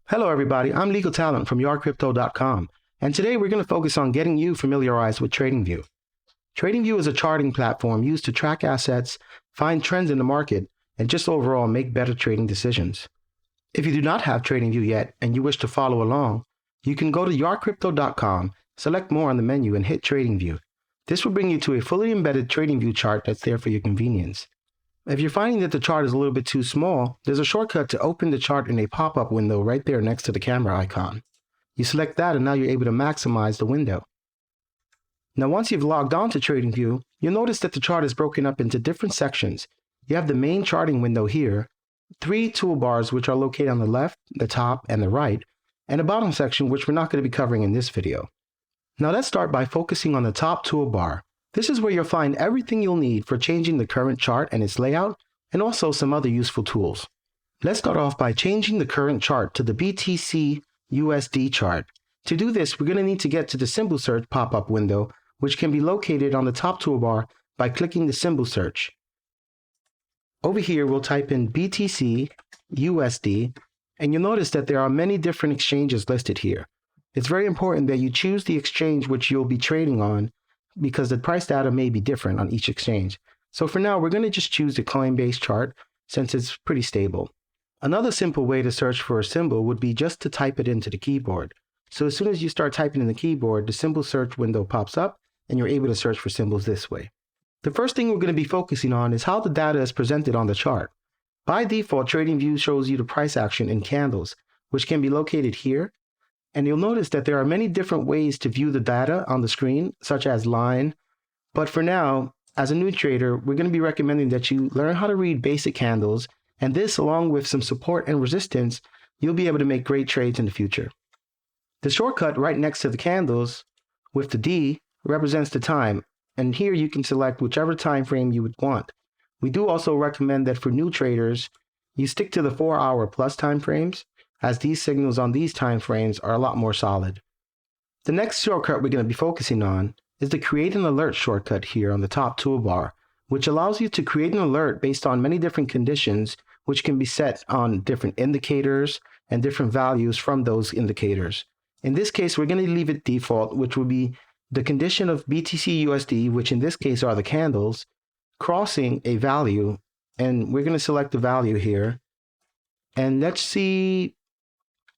Hello everybody, I'm Legal Talent from Yarcrypto.com, and today we're going to focus on getting you familiarized with Tradingview. Tradingview is a charting platform used to track assets, find trends in the market, and just overall make better trading decisions. If you do not have Tradingview yet and you wish to follow along, you can go to Yarcrypto.com, select more on the menu, and hit Tradingview. This will bring you to a fully embedded Tradingview chart that's there for your convenience. If you're finding that the chart is a little bit too small, there's a shortcut to open the chart in a pop-up window right there next to the camera icon. You select that and now you're able to maximize the window. Now once you've logged on to TradingView, you'll notice that the chart is broken up into different sections. You have the main charting window here, 3 toolbars which are located on the left, the top, and the right, and a bottom section which we're not going to be covering in this video. Now let's start by focusing on the top toolbar. This is where you'll find everything you'll need for changing the current chart and its layout, and also some other useful tools. Let's start off by changing the current chart to the BTC USD chart. To do this, we're going to need to get to the symbol search pop-up window, which can be located on the top toolbar by clicking the symbol search. Over here, we'll type in BTC USD, and you'll notice that there are many different exchanges listed here. It's very important that you choose the exchange which you'll be trading on, because the price data may be different on each exchange. So for now, we're going to just choose the Coinbase chart since it's pretty stable. Another simple way to search for a symbol would be just to type it into the keyboard. So as soon as you start typing in the keyboard, the symbol search window pops up and you're able to search for symbols this way. The first thing we're going to be focusing on is how the data is presented on the chart. By default, TradingView shows you the price action in candles, which can be located here. And you'll notice that there are many different ways to view the data on the screen, such as line. But for now, as a new trader, we're going to be recommending that you learn how to read basic candles, and this, along with some support and resistance, you'll be able to make great trades in the future. The shortcut right next to the candles with the D represents the time, and here you can select whichever time frame you would want. We do also recommend that for new traders, you stick to the 4-hour plus time frames, as these signals on these time frames are a lot more solid. The next shortcut we're going to be focusing on is the Create an Alert shortcut here on the top toolbar, which allows you to create an alert based on many different conditions, which can be set on different indicators and different values from those indicators. In this case, we're going to leave it default, which will be the condition of BTC USD, which in this case are the candles, crossing a value, and we're going to select the value here. And let's see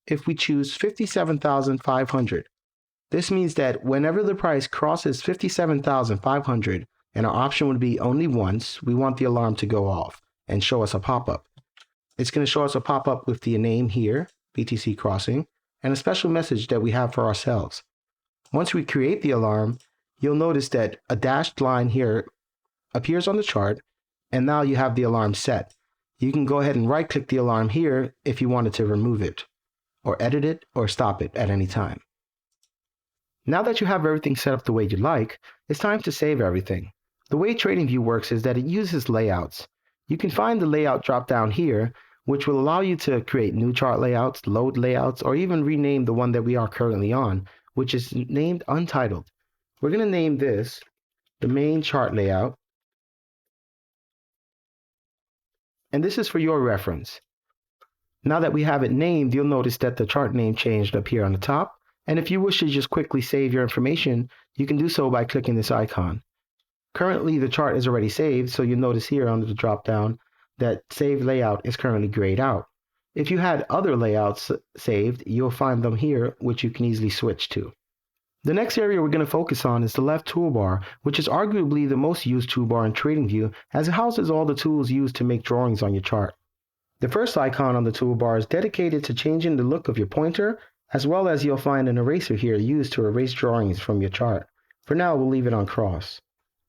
if we choose 57,500. This means that whenever the price crosses 57,500, and our option would be only once, we want the alarm to go off and show us a pop-up. It's going to show us a pop-up with the name here, BTC crossing, and a special message that we have for ourselves. Once we create the alarm, you'll notice that a dashed line here appears on the chart, and now you have the alarm set. You can go ahead and right-click the alarm here if you wanted to remove it, or edit it, or stop it at any time. Now that you have everything set up the way you like, it's time to save everything. The way TradingView works is that it uses layouts. You can find the layout drop down here, which will allow you to create new chart layouts, load layouts, or even rename the one that we are currently on, which is named Untitled. We're going to name this the main chart layout, and this is for your reference. Now that we have it named, you'll notice that the chart name changed up here on the top. And if you wish to just quickly save your information, you can do so by clicking this icon. Currently, the chart is already saved, so you'll notice here under the drop-down that Save Layout is currently grayed out. If you had other layouts saved, you'll find them here, which you can easily switch to. The next area we're going to focus on is the left toolbar, which is arguably the most used toolbar in TradingView, as it houses all the tools used to make drawings on your chart. The first icon on the toolbar is dedicated to changing the look of your pointer, as well as you'll find an eraser here used to erase drawings from your chart. For now, we'll leave it on cross.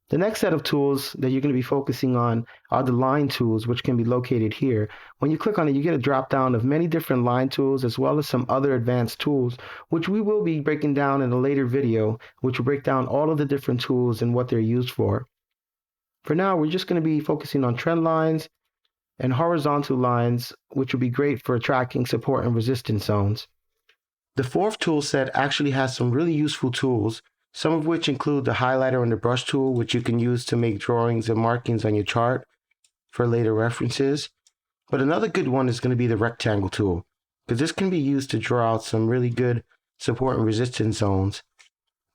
The next set of tools that you're going to be focusing on are the line tools, which can be located here. When you click on it, you get a drop down of many different line tools, as well as some other advanced tools, which we will be breaking down in a later video, which will break down all of the different tools and what they're used for. For now, we're just going to be focusing on trend lines and horizontal lines, which will be great for tracking support and resistance zones. The fourth tool set actually has some really useful tools, some of which include the highlighter and the brush tool, which you can use to make drawings and markings on your chart for later references. But another good one is going to be the rectangle tool. because this can be used to draw out some really good support and resistance zones.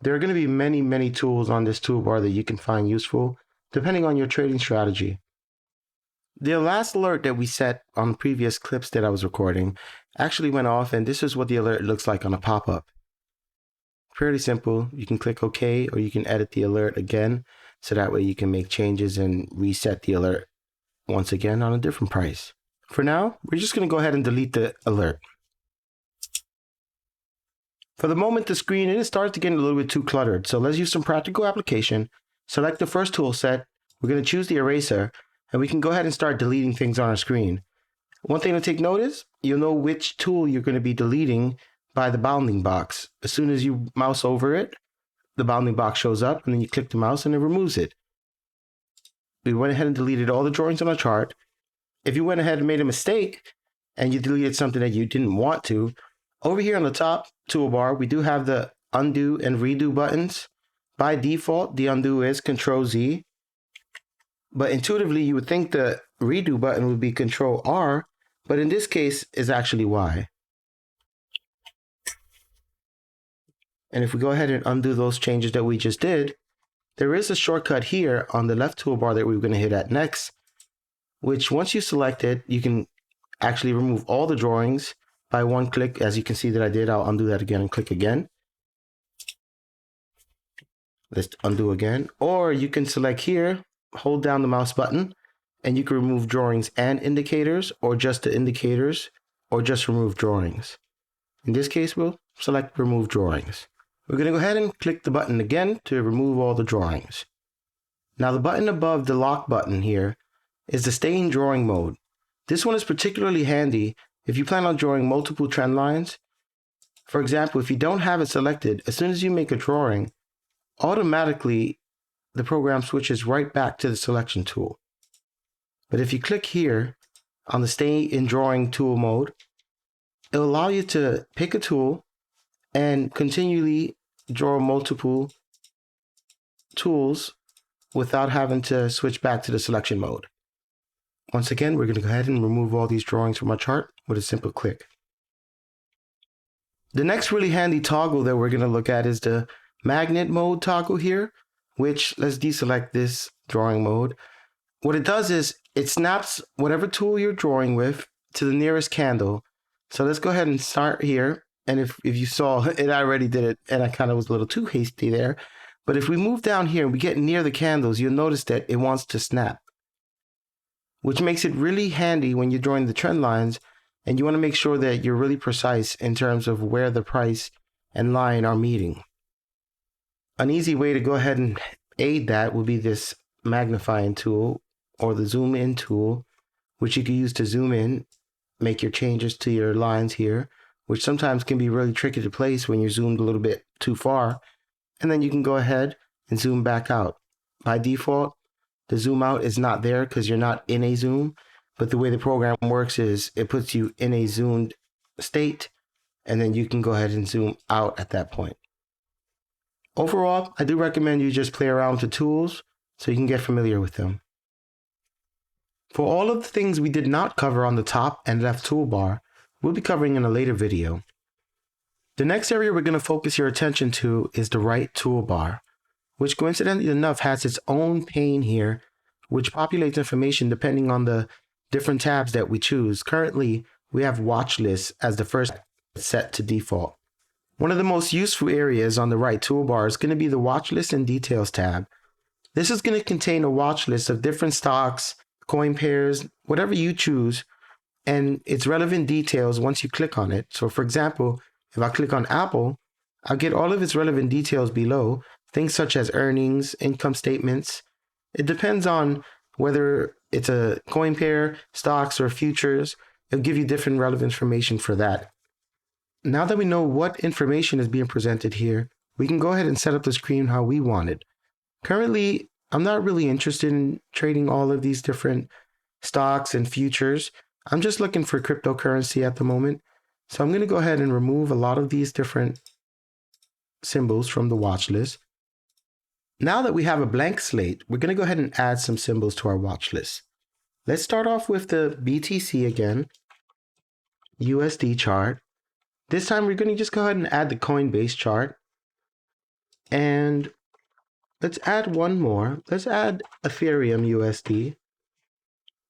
There are going to be many tools on this toolbar that you can find useful depending on your trading strategy. The last alert that we set on previous clips that I was recording actually went off, and this is what the alert looks like on a pop-up. Fairly simple. You can click OK, or you can edit the alert again, so that way you can make changes and reset the alert once again on a different price. For now, we're just going to go ahead and delete the alert. For the moment, the screen it starts to get a little bit too cluttered, so let's use some practical application. Select the first tool set. We're going to choose the eraser, and we can go ahead and start deleting things on our screen. One thing to take note is, you'll know which tool you're going to be deleting by the bounding box. As soon as you mouse over it, the bounding box shows up, and then you click the mouse and it removes it. We went ahead and deleted all the drawings on our chart. If you went ahead and made a mistake, and you deleted something that you didn't want to, over here on the top toolbar, we do have the undo and redo buttons. By default, the undo is Control-Z, but intuitively you would think the redo button would be Control-R, but in this case, it's actually Y. And if we go ahead and undo those changes that we just did, there is a shortcut here on the left toolbar that we're going to hit at next, which once you select it, you can actually remove all the drawings by one click. As you can see that I did, I'll undo that again and click again. Let's undo again. Or you can select here, hold down the mouse button, and you can remove drawings and indicators, or just the indicators, or just remove drawings. In this case, we'll select remove drawings. We're going to go ahead and click the button again to remove all the drawings. Now the button above the lock button here is the stay in drawing mode. This one is particularly handy if you plan on drawing multiple trend lines. For example, if you don't have it selected, as soon as you make a drawing, automatically the program switches right back to the selection tool. But if you click here on the stay in drawing tool mode, it'll allow you to pick a tool and continually draw multiple tools without having to switch back to the selection mode. Once again, we're going to go ahead and remove all these drawings from our chart with a simple click. The next really handy toggle that we're going to look at is the magnet mode toggle here, which let's deselect this drawing mode. What it does is it snaps whatever tool you're drawing with to the nearest candle. So let's go ahead and start here. And if you saw it, I already did it, and I kind of was a little too hasty there. But if we move down here and we get near the candles, you'll notice that it wants to snap, which makes it really handy when you're drawing the trend lines and you want to make sure that you're really precise in terms of where the price and line are meeting. An easy way to go ahead and aid that would be this magnifying tool or the zoom in tool, which you can use to zoom in, make your changes to your lines here, which sometimes can be really tricky to place when you're zoomed a little bit too far. And then you can go ahead and zoom back out. By default, the zoom out is not there because you're not in a zoom, but the way the program works is it puts you in a zoomed state, and then you can go ahead and zoom out at that point. Overall, I do recommend you just play around with the tools so you can get familiar with them. For all of the things we did not cover on the top and left toolbar, we'll be covering in a later video. The next area we're going to focus your attention to is the right toolbar, which coincidentally enough has its own pane here, which populates information depending on the different tabs that we choose. Currently, we have watch lists as the first set to default. One of the most useful areas on the right toolbar is going to be the watch list and details tab. This is going to contain a watch list of different stocks, coin pairs, whatever you choose, and its relevant details once you click on it. So for example, if I click on Apple, I'll get all of its relevant details below, things such as earnings, income statements. It depends on whether it's a coin pair, stocks, or futures. It'll give you different relevant information for that. Now that we know what information is being presented here, we can go ahead and set up the screen how we want it. Currently, I'm not really interested in trading all of these different stocks and futures. I'm just looking for cryptocurrency at the moment. So I'm going to go ahead and remove a lot of these different symbols from the watch list. Now that we have a blank slate, we're going to go ahead and add some symbols to our watch list. Let's start off with the BTC again. USD chart. This time we're going to just go ahead and add the Coinbase chart. And let's add one more. Let's add Ethereum USD.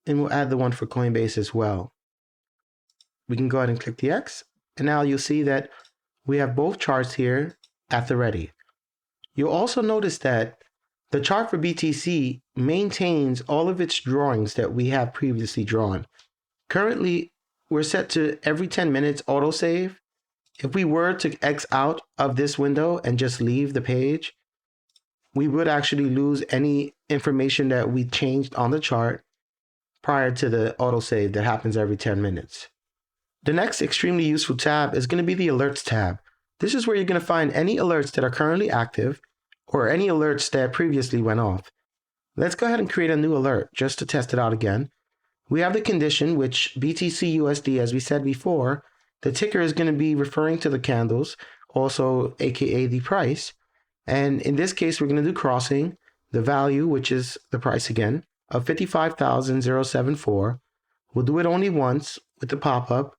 And we'll add the one for Coinbase as well. We can go ahead and click the X. And now you'll see that we have both charts here at the ready. You'll also notice that the chart for BTC maintains all of its drawings that we have previously drawn. Currently, we're set to every 10 minutes autosave. If we were to X out of this window and just leave the page, we would actually lose any information that we changed on the chart prior to the autosave that happens every 10 minutes. The next extremely useful tab is going to be the Alerts tab. This is where you're going to find any alerts that are currently active or any alerts that previously went off. Let's go ahead and create a new alert just to test it out again. We have the condition, which BTC USD, as we said before, the ticker is going to be referring to the candles, also aka the price. And in this case, we're going to do crossing, the value, which is the price again, of 55,074. We'll do it only once with the pop-up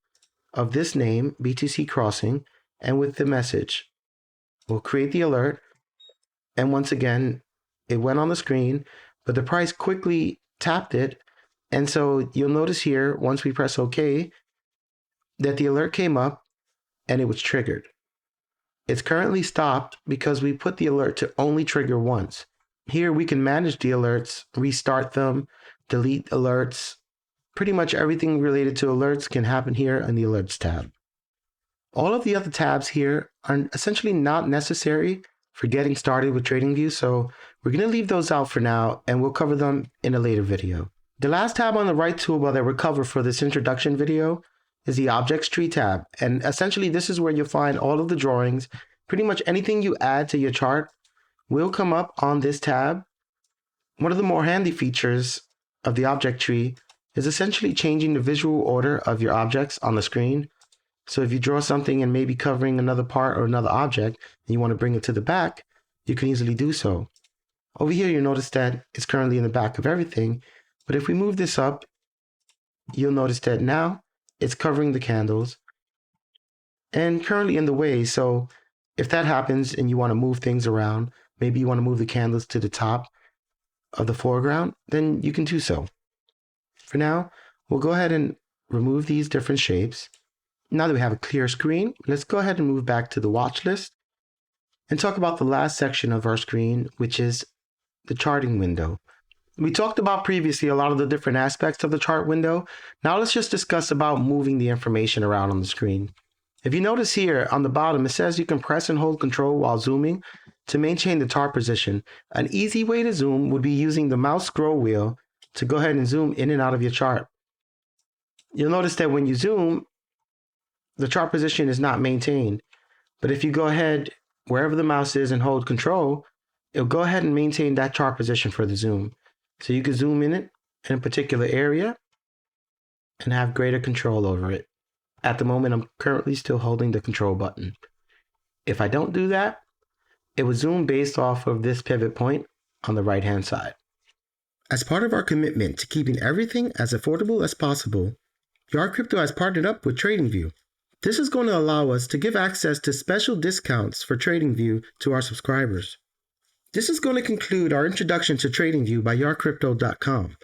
of this name, BTC crossing, and with the message. We'll create the alert. And once again, it went on the screen, but the price quickly tapped it. And so you'll notice here, once we press OK, that the alert came up and it was triggered. It's currently stopped because we put the alert to only trigger once. Here we can manage the alerts, restart them, delete alerts. Pretty much everything related to alerts can happen here in the Alerts tab. All of the other tabs here are essentially not necessary for getting started with TradingView, so we're going to leave those out for now and we'll cover them in a later video. The last tab on the right toolbar that we'll cover for this introduction video is the Objects Tree tab, and essentially this is where you'll find all of the drawings. Pretty much anything you add to your chart will come up on this tab. One of the more handy features of the Object Tree is essentially changing the visual order of your objects on the screen. So if you draw something and maybe covering another part or another object and you want to bring it to the back, you can easily do so. Over here, you'll notice that it's currently in the back of everything. But if we move this up, you'll notice that now it's covering the candles and currently in the way. So if that happens and you want to move things around, maybe you want to move the candles to the top of the foreground, then you can do so. For now, we'll go ahead and remove these different shapes. Now that we have a clear screen, let's go ahead and move back to the watch list and talk about the last section of our screen, which is the charting window. We talked about previously a lot of the different aspects of the chart window. Now let's just discuss about moving the information around on the screen. If you notice here on the bottom, it says you can press and hold Control while zooming to maintain the chart position. An easy way to zoom would be using the mouse scroll wheel to go ahead and zoom in and out of your chart. You'll notice that when you zoom, the chart position is not maintained. But if you go ahead wherever the mouse is and hold Control, it'll go ahead and maintain that chart position for the zoom. So you can zoom in it in a particular area and have greater control over it. At the moment, I'm currently still holding the Control button. If I don't do that, it will zoom based off of this pivot point on the right-hand side. As part of our commitment to keeping everything as affordable as possible, Yarcrypto has partnered up with TradingView. This is going to allow us to give access to special discounts for TradingView to our subscribers. This is going to conclude our introduction to TradingView by Yarcrypto.com.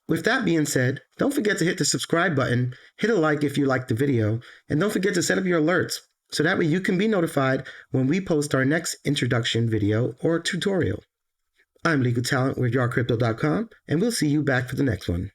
With that being said, don't forget to hit the subscribe button, hit a like if you liked the video, and don't forget to set up your alerts so that way you can be notified when we post our next introduction video or tutorial. I'm Legal Talent with Yarcrypto.com, and we'll see you back for the next one.